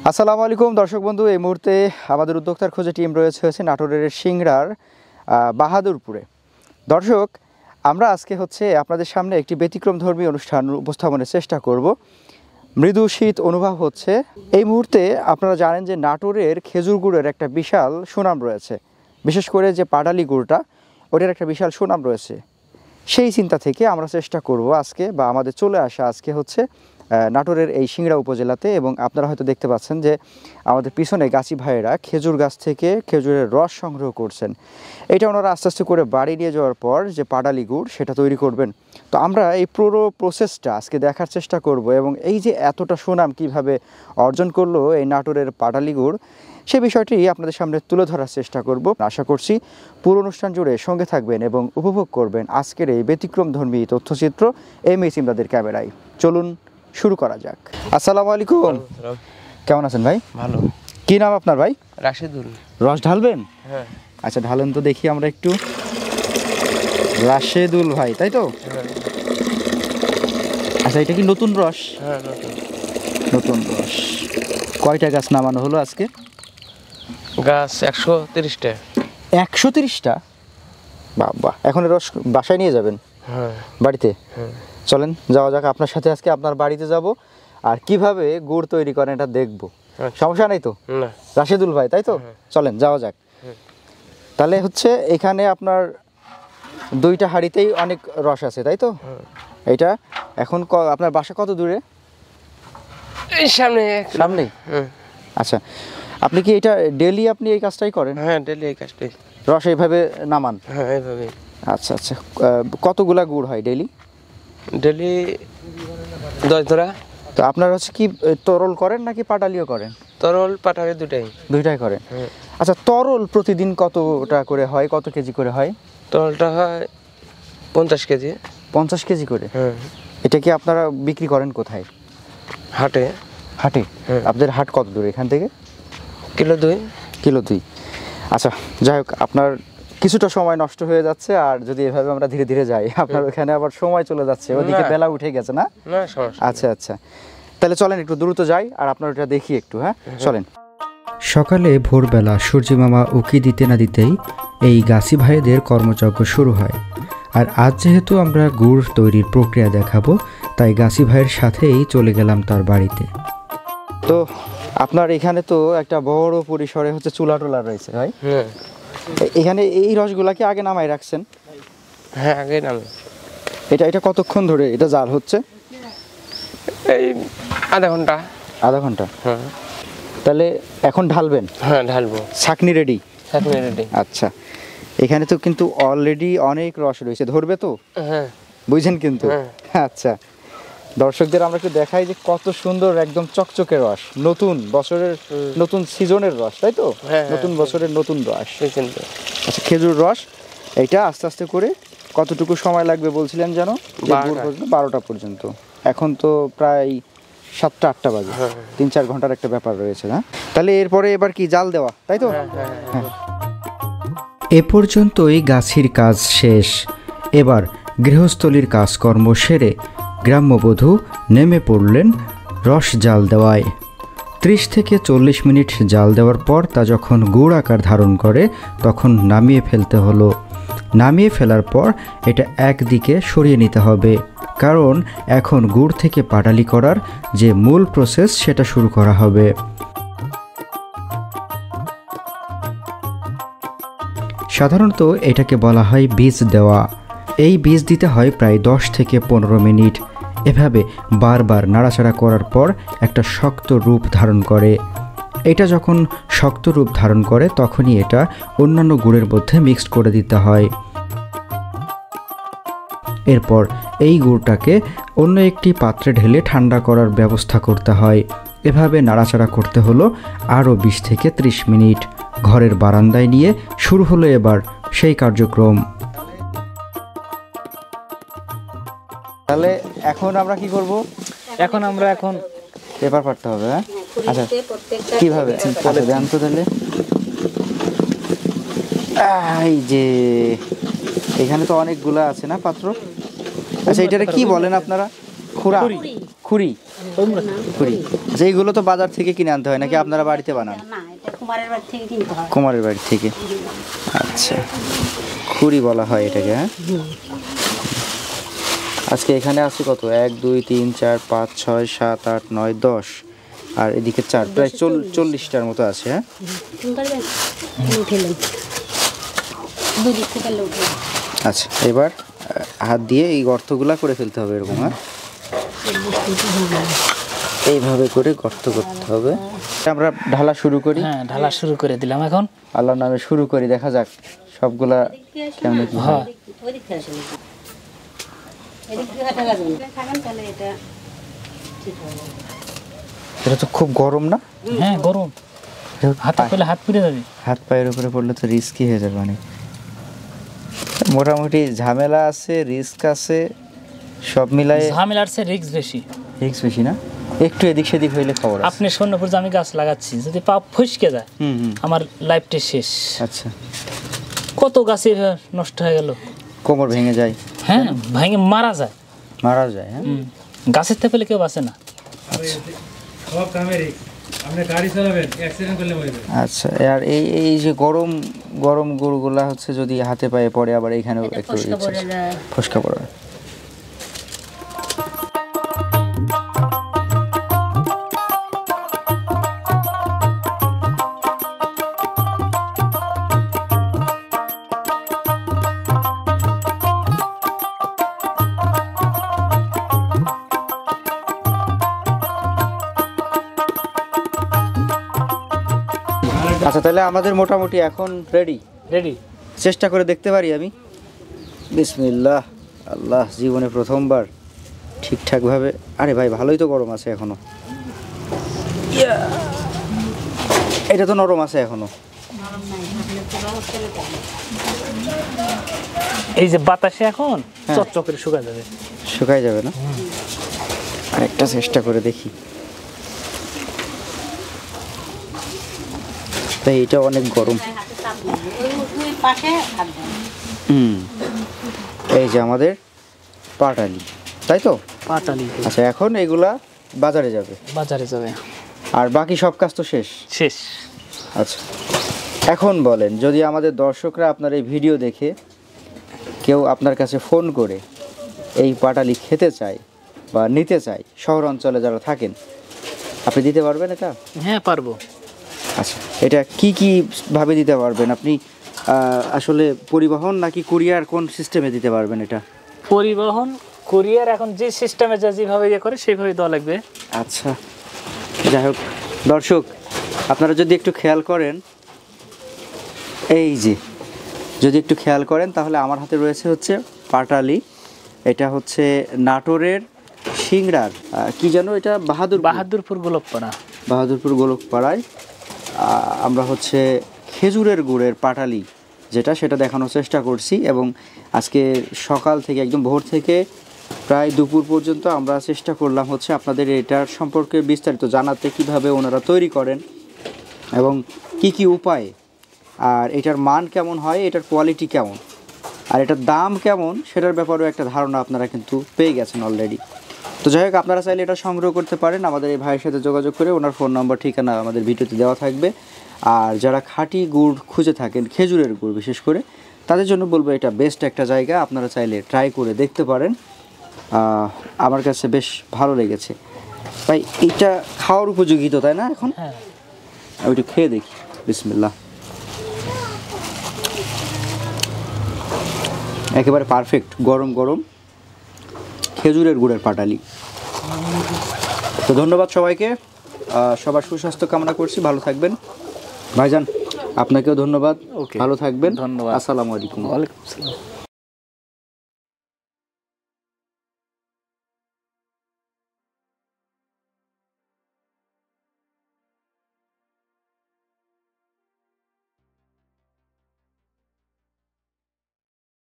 আসসালামু আলাইকুম দর্শক বন্ধু, এই মুহূর্তে আমাদের উদ্যোক্তার খোঁজে টিম রয়েছে নাটোরের সিংড়ার বাহাদুরপুরে। দর্শক, আমরা আজকে আপনাদের সামনে একটি ব্যতিক্রমধর্মী অনুষ্ঠান উপস্থাপনের চেষ্টা করব। মৃদু শীত অনুভব হচ্ছে এই মুহূর্তে। আপনারা জানেন যে নাটোরের খেজুর গুড়ের একটা বিশাল সুনাম রয়েছে, বিশেষ করে যে পাটালি গুড়টা, ওটার একটা বিশাল সুনাম রয়েছে। সেই চিন্তা থেকে আমরা চেষ্টা করব আজকে, বা আমাদের চলে আসা আজকে নাটোরের এই সিংড়া উপজেলাতে। এবং আপনারা হয়তো দেখতে পাচ্ছেন যে আমাদের পিছনে গাছি ভাইয়েরা খেজুর গাছ থেকে খেজুরের রস সংগ্রহ করছেন। এটা ওনারা আস্তে আস্তে করে বাড়ি নিয়ে যাওয়ার পর যে পাটালি গুড় সেটা তৈরি করবেন। তো আমরা এই পুরো প্রসেসটা আজকে দেখার চেষ্টা করব, এবং এই যে এতটা সুনাম কিভাবে অর্জন করলো এই নাটোরের পাটালি গুড়, সে বিষয়টি আপনাদের সামনে তুলে ধরার চেষ্টা করব। আশা করছি পুরো অনুষ্ঠান জুড়ে সঙ্গে থাকবেন এবং উপভোগ করবেন আজকের এই ব্যতিক্রমধর্মী তথ্যচিত্র এমএস ইমদাদের ক্যামেরায়। চলুন শুরু করা যাক। আসসালামু আলাইকুম, কেমন আছেন ভাই? ভালো। কি নাম আপনার ভাই? রাশেদুল। রস ঢালবেন? হ্যাঁ। আচ্ছা, ঢালেন তো দেখি আমরা একটু। রাশেদুল ভাই, তাই তো? হ্যাঁ। আচ্ছা, এটা কি নতুন রস? হ্যাঁ, নতুন রস। কয়টা গাছ নামানো হলো আজকে? গাছ 130টা। 130টা? বাবা, এখন রস বাসায় নিয়ে যাবেন? হ্যাঁ। বাড়িতে? হ্যাঁ। চলেন যাওয়া যাক, আপনার সাথে আজকে আপনার বাড়িতে যাব, আর কিভাবে গুড় তৈরি করেন এটা দেখবো। সমস্যা নেই তো? না। রাশেদুল ভাই, তাই তো? চলেন যাওয়া যাক। তাহলে এখানে আপনার দুইটা হাঁড়িতেই অনেক রস আছে, তাই তো? এটা এখন আপনার বাসা কত দূরে? এই সামনে। সামনেই? আচ্ছা, আপনি কি এটা ডেলি আপনি এই কাজটাই করেন? হ্যাঁ, ডেলি এই কাজটাই। রস এইভাবে নামান? হ্যাঁ, এইভাবে। আচ্ছা আচ্ছা, কতগুলা গুড় হয় ডেলি? ডেলি 10 ধরা। তো আপনার কি তরল করেন নাকি পাটালিও করেন? তরল পাটালি দুইটাই করেন? আচ্ছা, তরল প্রতিদিন কতটা করে হয়, কত কেজি করে হয়? তরলটা হয় 50 কেজি। 50 কেজি করে? হ্যাঁ। এটা কি আপনারা বিক্রি করেন কোথায়? হাটে। হাটে? আপনাদের হাট কত দূর এখান থেকে? কিলো 2। কিলো 2। আচ্ছা, যাই হোক, আপনার কিছুটা সময় নষ্ট হয়ে যাচ্ছে, আর যদি এভাবে আমরা ধীরে ধীরে যাই আপনার ওখানে আবার সময় চলে যাচ্ছে, ওদিকে বেলা উঠে গেছে না? না, সমস্যা। আচ্ছা আচ্ছা, তাহলে চলেন একটু দ্রুত যাই, আর আপনার ওটা দেখি একটু। হ্যাঁ, চলেন। সকালে ভোরবেলা সূর্যমামা উকি দিতে না দিতেই এই গাছি ভাইদের কর্মযজ্ঞ শুরু হয়। আর আজ যেহেতু আমরা গুড় তৈরির প্রক্রিয়া দেখাবো, তাই গাছি ভাইয়ের সাথেই চলে গেলাম তার বাড়িতে। তো আপনার এখানে তো একটা বড় পরিসরে চুলা টোলা রয়েছে ভাই। হ্যাঁ। এখানে এই রসগুলাকে আগে নামাই রাখছেন? হ্যাঁ, আগে নামে। এটা কতক্ষণ ধরে এটা জাল হচ্ছে? এই আধা ঘন্টা। আধা ঘন্টা? হ্যাঁ। তাহলে এখন ঢালবেন? হ্যাঁ, ঢালবো। ছাঁকনি রেডি? ছাঁকনি রেডি। আচ্ছা, এখানে তো কিন্তু অলরেডি অনেক রস রয়েছে, ধরবে তো? হ্যাঁ। বুঝছেন কিন্তু? হ্যাঁ। আচ্ছা, দর্শকদের আমরা একটু দেখাই যে কত সুন্দর একদম চকচকে রস, নতুন বছরের নতুন সিজনের রস, তাই তো? নতুন বছরের নতুন রস। আচ্ছা, খেজুর রস এটা আস্তে আস্তে করে কতটুকু সময় লাগবে বলছিলেন যেন? 12টা পর্যন্ত। এখন তো প্রায় 7টা 8টা বাজে। 3-4 ঘন্টার একটা ব্যাপার রয়েছে না? তাহলে এরপরে এবার কি জাল দেওয়া, তাই তো? হ্যাঁ। এ পর্যন্তই গাছির কাজ শেষ। এবার গৃহস্থলীর কাজকর্ম সেরে গ্রাম্যবধূ নেমে পড়লেন রস জাল দেওয়ায়। 30 থেকে 40 মিনিট জাল দেওয়ার পর তা যখন গুড় আকার ধারণ করে তখন নামিয়ে ফেলতে হলো। নামিয়ে ফেলার পর এটা একদিকে সরিয়ে নিতে হবে, কারণ এখন গুড় থেকে পাটালি করার যে মূল প্রসেস সেটা শুরু করা হবে। সাধারণত এটাকে বলা হয় বীজ দেওয়া। এই বীজ দিতে হয় প্রায় 10 থেকে 15 মিনিট। এভাবে বারবার নাড়াচাড়া করার পর একটা শক্ত রূপ ধারণ করে। এটা যখন শক্ত রূপ ধারণ করে তখনই এটা অন্যান্য গুড়ের মধ্যে মিক্সড করে দিতে হয়। এরপর এই গুড়টাকে অন্য একটি পাত্রে ঢেলে ঠান্ডা করার ব্যবস্থা করতে হয়। এভাবে নাড়াচাড়া করতে হলো আরও 20 থেকে 30 মিনিট। ঘরের বারান্দায় নিয়ে শুরু হলো এবার সেই কার্যক্রম। তাহলে এখন আমরা কি করব? এখন পেপার পাড়তে হবে। হ্যাঁ, আচ্ছা, কিভাবে? আচ্ছা, দেন তো তাহলে। এই যে এখানে তো অনেকগুলা আছে না পাত্র? আচ্ছা, এটারে কি বলেন আপনারা? খুরি। কুড়ি। আচ্ছা, এইগুলো তো বাজার থেকে কিনে আনতে হয় নাকি আপনারা বাড়িতে বানান? না, এটা কুমারের বাড়ি থেকে কিনতে হয়। কুমারের বাড়ি থেকে। আচ্ছা, খুরি বলা হয় এটাকে, হ্যাঁ। আজকে এখানে আছে কত? 1 2 3 4 5 6 7 8 9 10 আর এদিকে 4, প্রায় 40টার মতো আছে, হ্যাঁ। তুমি পারবেন? উঠেলেন দুই দিক থেকে উঠে। আচ্ছা, এবার হাত দিয়ে এই গর্তগুলা করে ফেলতে হবে এরকম, হ্যাঁ। এইভাবে করে গর্ত করতে হবে। আমরা ঢালা শুরু করি। হ্যাঁ, ঢালা শুরু করে দিলাম এখন। আল্লাহর নামে শুরু করি, দেখা যাক সবগুলা কেমন কি হয়। ওই দিক থেকে আসেন, এদিক থেকে হাঁটা লাগবে না। থাকেন তাহলে এটা ঠিক হবে। এটা তো খুব গরম না? হ্যাঁ, গরম। হাতে পেলে হাত পুড়ে যাবে। হাত পায়ের উপরে পড়লে তো রিস্কি হয়ে যাবে অনেক। মোটামুটি ঝামেলা আছে, রিস্ক আছে, সব মিলাই ঝামেলার চেয়ে রিস্ক বেশি। রিস্ক বেশি না? একটু এদিক সেদিক হইলে খবর আছে। আপনি স্বর্ণপুর যে আমি গাছ লাগাচ্ছি, যদি পা ফসকে যায় আমার লাইফটা শেষ। আচ্ছা, কত গাছ এভাবে নষ্ট হয়ে গেল। কোমর ভেঙে যায়। হ্যাঁ, ভেঙে মারা যায়। মারা যায়, হ্যাঁ। গাছের থেকে পেলে কেউ বাঁচে না। সব কামেরই আপনি গাড়ি চালাবেন, অ্যাক্সিডেন্ট করলে মরবেন। আচ্ছা, আর এই এই যে গরম গরম গরুগুলা হচ্ছে যদি হাতে পায়ে পড়ে আবার এইখানেও এটা একটু ফসকা পড়ে যায়। ফসকা পড়ে। আচ্ছা, তাহলে আমাদের মোটামুটি এখন রেডি। রেডি? চেষ্টা করে দেখতে পারি আমি? বিসমিল্লাহ। আল্লাহ, জীবনে প্রথমবার ঠিকঠাকভাবে। আরে ভাই, ভালোই তো গরম আছে এখনো। এটা তো নরম আছে এখনো। এই যে বাতাসে এখন চকচক করে শুকা যাবে। শুকাই যাবে না? আরেকটা চেষ্টা করে দেখি। তাই এটা অনেক গরম। হাতে চাপ নেই, ওই পাশে হাত দেন। এই যে আমাদের পাটালি, তাই তো? পাটালি আচ্ছা, এখন এগুলা বাজারে যাবে বাজারে যাবে। আর বাকি সব কাজ তো শেষ। শেষ। আচ্ছা, এখন বলেন, যদি আমাদের দর্শকরা আপনার এই ভিডিও দেখে কেউ আপনার কাছে ফোন করে এই পাটালি খেতে চায় বা নিতে চায়, শহর অঞ্চলে যারা থাকেন, আপনি দিতে পারবেন এটা? হ্যাঁ, পারবো। আচ্ছা, এটা কি ভাবে দিতে পারবেন আপনি? আসলে পরিবহন নাকি কুরিয়ার, কোন সিস্টেমে দিতে পারবেন এটা? পরিবহন, কুরিয়ার, এখন যে সিস্টেমে যেভাবে ইয়ে করে সেইভাবে দেওয়া লাগবে। আচ্ছা, যাই হোক দর্শক, আপনারা যদি একটু খেয়াল করেন, এই যে যদি একটু খেয়াল করেন তাহলে আমার হাতে রয়েছে হচ্ছে পাটালি। এটা হচ্ছে নাটোরের সিংড়ার কি যেন এটা, বাহাদুরপুর গোলকপাড়া। বাহাদুরপুর গোলকপাড়ায় আমরা হচ্ছে খেজুরের গুড়ের পাটালি যেটা, সেটা দেখানোর চেষ্টা করছি। এবং আজকে সকাল থেকে একদম ভোর থেকে প্রায় দুপুর পর্যন্ত আমরা চেষ্টা করলাম হচ্ছে আপনাদের এটার সম্পর্কে বিস্তারিত জানাতে, কিভাবে ওনারা তৈরি করেন এবং কি উপায়ে, আর এটার মান কেমন হয়, এটার কোয়ালিটি কেমন, আর এটার দাম কেমন, সেটার ব্যাপারেও একটা ধারণা আপনারা কিন্তু পেয়ে গেছেন অলরেডি। তো যাই হোক, আপনারা চাইলে এটা সংগ্রহ করতে পারেন আমাদের এই ভাইয়ের সাথে যোগাযোগ করে। ওনার ফোন নম্বর, ঠিকানা আমাদের ভিডিওতে দেওয়া থাকবে। আর যারা খাঁটি গুড় খুঁজে থাকেন, খেজুরের গুড় বিশেষ করে, তাদের জন্য বলবো এটা বেস্ট একটা জায়গা, আপনারা চাইলে ট্রাই করে দেখতে পারেন। আমার কাছে বেশ ভালো লেগেছে। তাই এইটা খাওয়ার উপযোগী তো, তাই না? এখন হ্যাঁ, আমি একটু খেয়ে দেখি। বিসমিল্লাহ। একেবারে পারফেক্ট, গরম গরম খেজুরের গুড়ের পাটালি। তো ধন্যবাদ সবাইকে, সবার সুস্বাস্থ্য কামনা করছি, ভালো থাকবেন। ভাইজান, আপনাকেও ধন্যবাদ, ভালো থাকবেন। ধন্যবাদ। আসসালামু আলাইকুম। ওয়ালাইকুম আসসালাম।